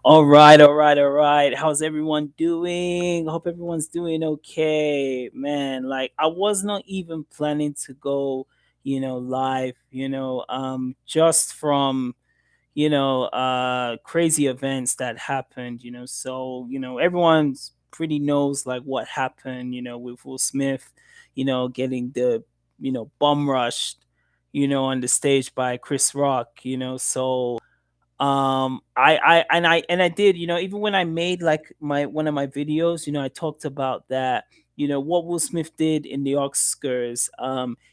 All right, all right, all right. How's everyone doing? Hope everyone's doing okay, man. Like I was not even planning to go, live, just from, crazy events that happened, so, everyone's pretty knows like what happened, with Will Smith, getting the, bum rushed, on the stage by Chris Rock, I did, even when I made like my one of my videos, I talked about that, what Will Smith did in the Oscars.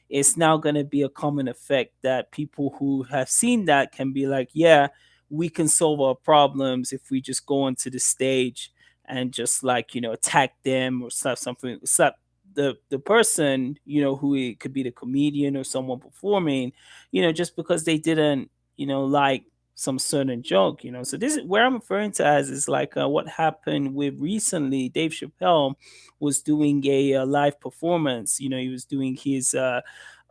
It's now going to be a common effect that people who have seen that can be like, yeah, we can solve our problems if we just go onto the stage and just like, attack them or slap something, slap the person, who it could be the comedian or someone performing, just because they didn't, like some certain joke, So this is where I'm referring to as is like what happened with recently. Dave Chappelle was doing a, live performance. He was doing his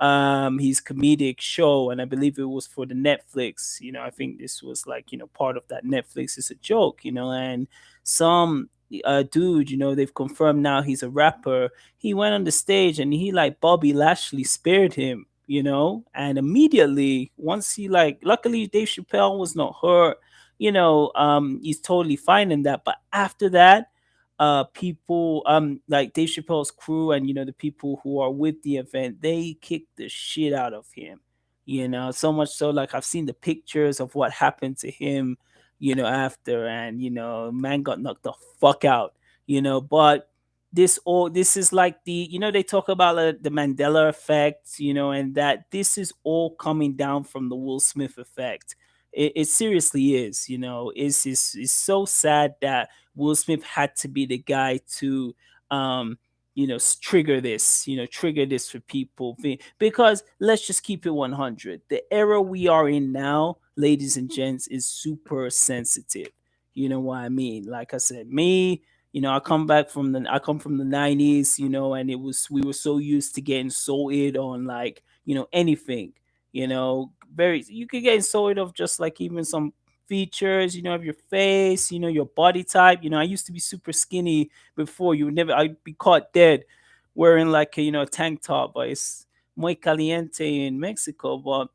comedic show, and I believe it was for the Netflix. I think this was like part of that Netflix is a joke. And some dude, they've confirmed now he's a rapper. He went on the stage and he like Bobby Lashley spared him, and immediately once he like, luckily Dave Chappelle was not hurt, he's totally fine in that. But after that, people like Dave Chappelle's crew and the people who are with the event, they kicked the shit out of him, so much so like I've seen the pictures of what happened to him, after, and man got knocked the fuck out, but this is like the, they talk about the Mandela effect, and that this is all coming down from the Will Smith effect. It seriously is, it's so sad that Will Smith had to be the guy to trigger this for people, because let's just keep it 100. The era we are in now, ladies and gents, is super sensitive. You know what I mean? Like I said, me, I come from the 90s, and it was, we were so used to getting sorted on like, anything, very, you could get insulted of just like even some features, of your face, your body type. I used to be super skinny before. You would never, I'd be caught dead wearing like a, a tank top, but it's muy caliente in Mexico. But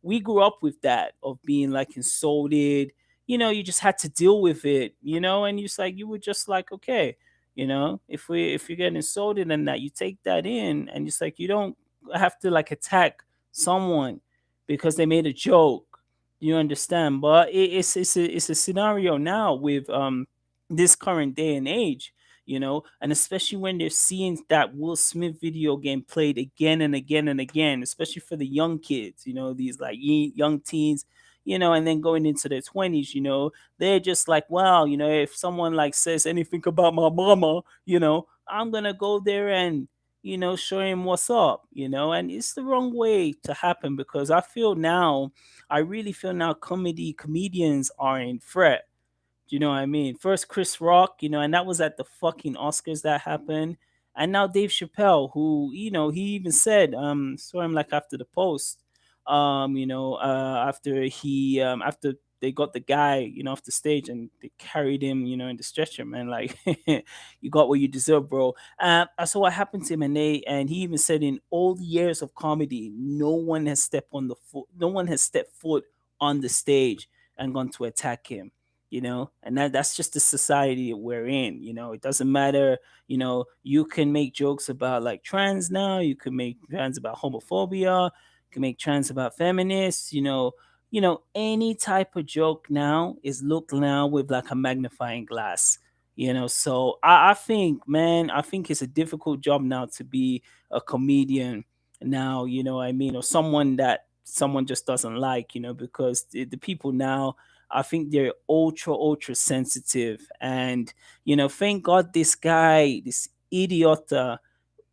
we grew up with that of being like insulted. You just had to deal with it, and you just like, you were just like, okay, if you get insulted and that, you take that in, and it's like you don't have to like attack someone because they made a joke. You understand? But it's a scenario now with this current day and age, and especially when they're seeing that Will Smith video game played again and again and again, especially for the young kids, these like young teens, and then going into their 20s, they're just like, wow, if someone like says anything about my mama, I'm gonna go there and show him what's up, and it's the wrong way to happen, because I really feel now comedians are in threat. Do you know what I mean? First Chris Rock, and that was at the fucking Oscars that happened. And now Dave Chappelle, who, he even said, saw him like after the post, after they got the guy, off the stage and they carried him, in the stretcher, man. Like, you got what you deserve, bro. I saw what happened to him, and he even said in all the years of comedy, no one has stepped foot on the stage and gone to attack him, and that's just the society that we're in. It doesn't matter. You can make jokes about like trans now, you can make trans about homophobia, you can make trans about feminists, any type of joke now is looked now with like a magnifying glass. So I think, man, I think it's a difficult job now to be a comedian now, what I mean, or someone that someone just doesn't like, because the people now, I think they're ultra sensitive. And thank God this guy, this idiot,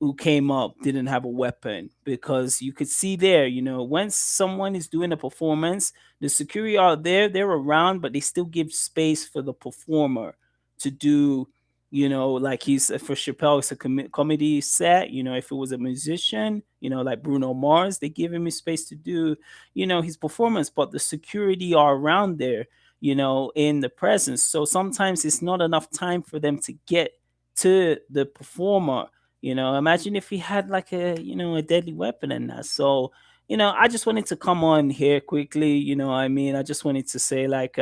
who came up didn't have a weapon, because you could see there, when someone is doing a performance, the security are there, they're around, but they still give space for the performer to do, like he's for Chappelle, it's a comedy set. If it was a musician, like Bruno Mars, they give him his space to do, his performance, but the security are around there, in the presence. So sometimes it's not enough time for them to get to the performer. Imagine if he had like a deadly weapon and that. So, I just wanted to come on here quickly. I mean, I just wanted to say like,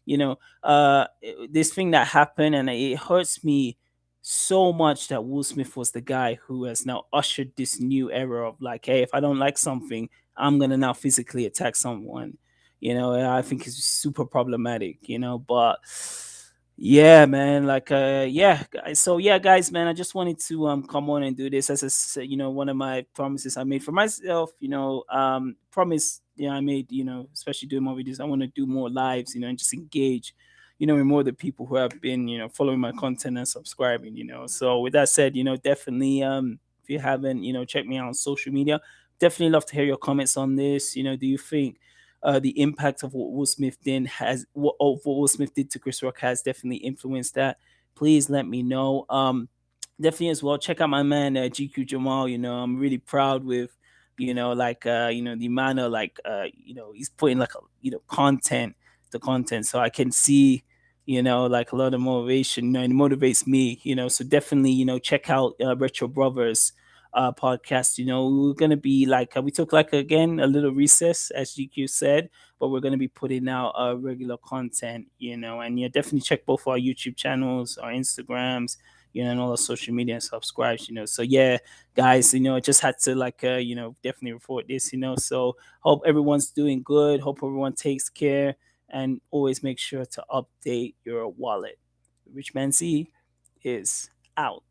this thing that happened, and it hurts me so much that Will Smith was the guy who has now ushered this new era of like, hey, if I don't like something, I'm gonna now physically attack someone. And I think it's super problematic. But yeah, man, like yeah, guys. So yeah, guys, man, I just wanted to come on and do this as one of my promises I made for myself. Promise, I made, especially doing more videos. I want to do more lives, and just engage, with more of the people who have been, following my content and subscribing. So with that said, definitely, if you haven't, check me out on social media. Definitely love to hear your comments on this. Do you think the impact of what Will Smith did what Will Smith did to Chris Rock has definitely influenced that? Please let me know. Definitely as well. Check out my man GQ Jamal. I'm really proud with like the amount of like he's putting like content to content, so I can see like a lot of motivation. It motivates me. So definitely check out Retro Brothers podcast. We're gonna be like we took like again a little recess as GQ said, but we're gonna be putting out regular content. And yeah, definitely check both our YouTube channels, our Instagrams, and all our social media and subscribe. So yeah, guys, I just had to like definitely report this. So hope everyone's doing good. Hope everyone takes care, and always make sure to update your wallet. RichManZ is out.